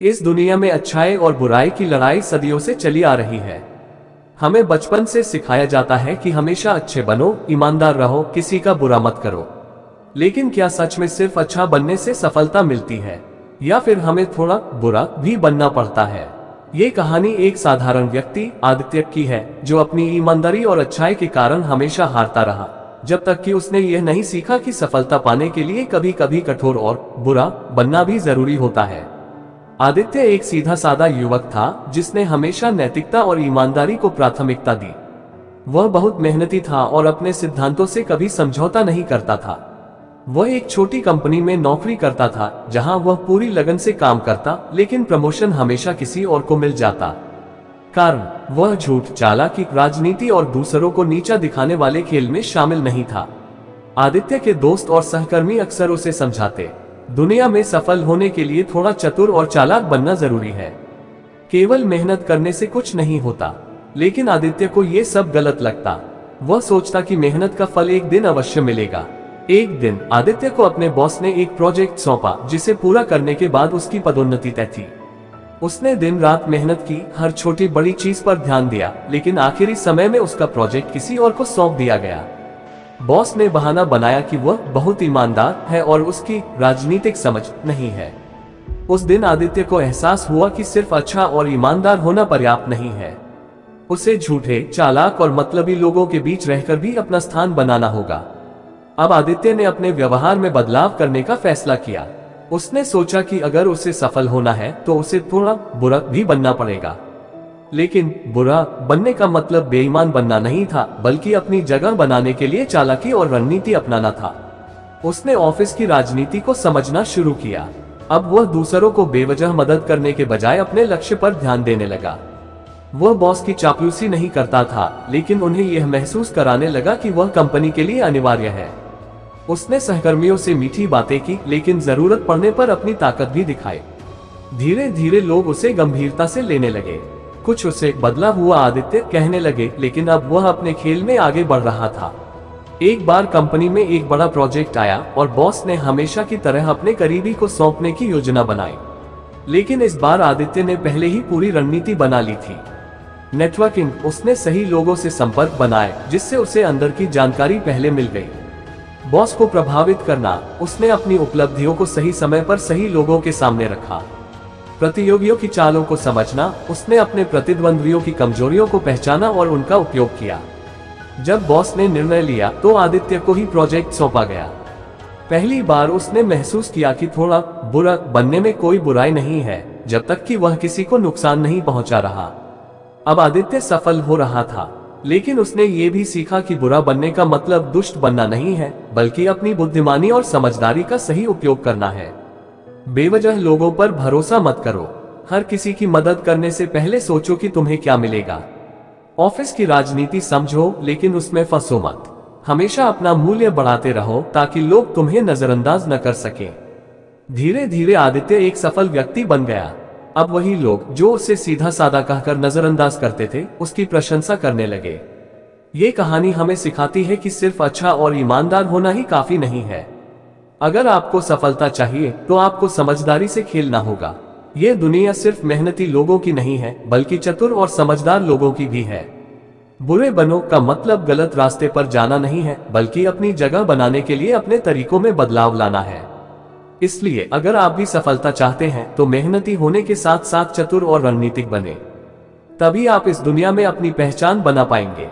इस दुनिया में अच्छाई और बुराई की लड़ाई सदियों से चली आ रही है। हमें बचपन से सिखाया जाता है कि हमेशा अच्छे बनो, ईमानदार रहो, किसी का बुरा मत करो। लेकिन क्या सच में सिर्फ अच्छा बनने से सफलता मिलती है, या फिर हमें थोड़ा बुरा भी बनना पड़ता है? ये कहानी एक साधारण व्यक्ति आदित्य की है, जो अपनी ईमानदारी और अच्छाई के कारण हमेशा हारता रहा, जब तक कि उसने यह नहीं सीखा कि सफलता पाने के लिए कभी कभी कठोर और बुरा बनना भी जरूरी होता है। आदित्य एक सीधा साधा युवक था, जिसने हमेशा नैतिकता और ईमानदारी को प्राथमिकता दी। वह बहुत मेहनती था और अपने सिद्धांतों से कभी समझौता नहीं करता था। वह एक छोटी कंपनी में नौकरी करता था, जहां वह पूरी लगन से काम करता, लेकिन प्रमोशन हमेशा किसी और को मिल जाता। कारण वह झूठ, चालाकी, राजनीति और दूसरों को नीचा दिखाने वाले खेल में शामिल नहीं था। आदित्य के दोस्त और सहकर्मी अक्सर उसे समझाते, दुनिया में सफल होने के लिए थोड़ा चतुर और चालाक बनना जरूरी है, केवल मेहनत करने से कुछ नहीं होता। लेकिन आदित्य को यह सब गलत लगता। वह सोचता कि मेहनत का फल एक दिन अवश्य मिलेगा। एक दिन आदित्य को अपने बॉस ने एक प्रोजेक्ट सौंपा, जिसे पूरा करने के बाद उसकी पदोन्नति तय थी। उसने दिन रात मेहनत की, हर छोटी बड़ी चीज पर ध्यान दिया, लेकिन आखिरी समय में उसका प्रोजेक्ट किसी और को सौंप दिया गया। बॉस ने बहाना बनाया कि वह बहुत ईमानदार है और उसकी राजनीतिक समझ नहीं है। उस दिन आदित्य को एहसास हुआ कि सिर्फ अच्छा और ईमानदार होना पर्याप्त नहीं है। उसे झूठे, चालाक और मतलबी लोगों के बीच रहकर भी अपना स्थान बनाना होगा। अब आदित्य ने अपने व्यवहार में बदलाव करने का फैसला किया। उसने सोचा कि अगर उसे सफल होना है तो उसे थोड़ा बुरा भी बनना पड़ेगा। लेकिन बुरा बनने का मतलब बेईमान बनना नहीं था, बल्कि अपनी जगह बनाने के लिए चालाकी और रणनीति अपनाना था। उसने ऑफिस की राजनीति को समझना शुरू किया। अब वह दूसरों को बेवजह मदद करने के बजाय अपने लक्ष्य पर ध्यान देने लगा। वह बॉस की चापलूसी नहीं करता था, लेकिन उन्हें यह महसूस कराने लगा कि वह कंपनी के लिए अनिवार्य है। उसने सहकर्मियों से मीठी बातें की, लेकिन जरूरत पड़ने पर अपनी ताकत भी दिखाई। धीरे धीरे लोग उसे गंभीरता से लेने लगे। कुछ उसे बदला हुआ आदित्य कहने लगे, लेकिन अब वह अपने खेल में आगे बढ़ रहा था। एक बार कंपनी में एक बड़ा प्रोजेक्ट आया और बॉस ने हमेशा की तरह अपने करीबी को सौंपने की योजना बनाई। लेकिन इस बार आदित्य ने पहले ही पूरी रणनीति बना ली थी। नेटवर्किंग, उसने सही लोगों से संपर्क बनाए, जिससे उसे अंदर की जानकारी पहले मिल गई। बॉस को प्रभावित करना, उसने अपनी उपलब्धियों को सही समय पर सही लोगों के सामने रखा। प्रतियोगियों की चालों को समझना, उसने अपने प्रतिद्वंद्वियों की कमजोरियों को पहचाना और उनका उपयोग किया। जब बॉस ने निर्णय लिया तो आदित्य को ही प्रोजेक्ट सौंपा गया। पहली बार उसने महसूस किया कि थोड़ा बुरा बनने में कोई बुराई नहीं है, जब तक कि वह किसी को नुकसान नहीं पहुंचा रहा। अब आदित्य सफल हो रहा था, लेकिन उसने ये भी सीखा कि बुरा बनने का मतलब दुष्ट बनना नहीं है, बल्कि अपनी बुद्धिमानी और समझदारी का सही उपयोग करना है। बेवजह लोगों पर भरोसा मत करो। हर किसी की मदद करने से पहले सोचो कि तुम्हें क्या मिलेगा। ऑफिस की राजनीति समझो, लेकिन उसमें फंसो मत। हमेशा अपना मूल्य बढ़ाते रहो, ताकि लोग तुम्हें नजरअंदाज न कर सकें। धीरे धीरे आदित्य एक सफल व्यक्ति बन गया। अब वही लोग जो उसे सीधा साधा कहकर नजरअंदाज करते थे, उसकी प्रशंसा करने लगे। ये कहानी हमें सिखाती है कि सिर्फ अच्छा और ईमानदार होना ही काफी नहीं है। अगर आपको सफलता चाहिए तो आपको समझदारी से खेलना होगा। ये दुनिया सिर्फ मेहनती लोगों की नहीं है, बल्कि चतुर और समझदार लोगों की भी है। बुरे बनो का मतलब गलत रास्ते पर जाना नहीं है, बल्कि अपनी जगह बनाने के लिए अपने तरीकों में बदलाव लाना है। इसलिए अगर आप भी सफलता चाहते हैं तो मेहनती होने के साथ साथ चतुर और रणनीतिक बने। तभी आप इस दुनिया में अपनी पहचान बना पाएंगे।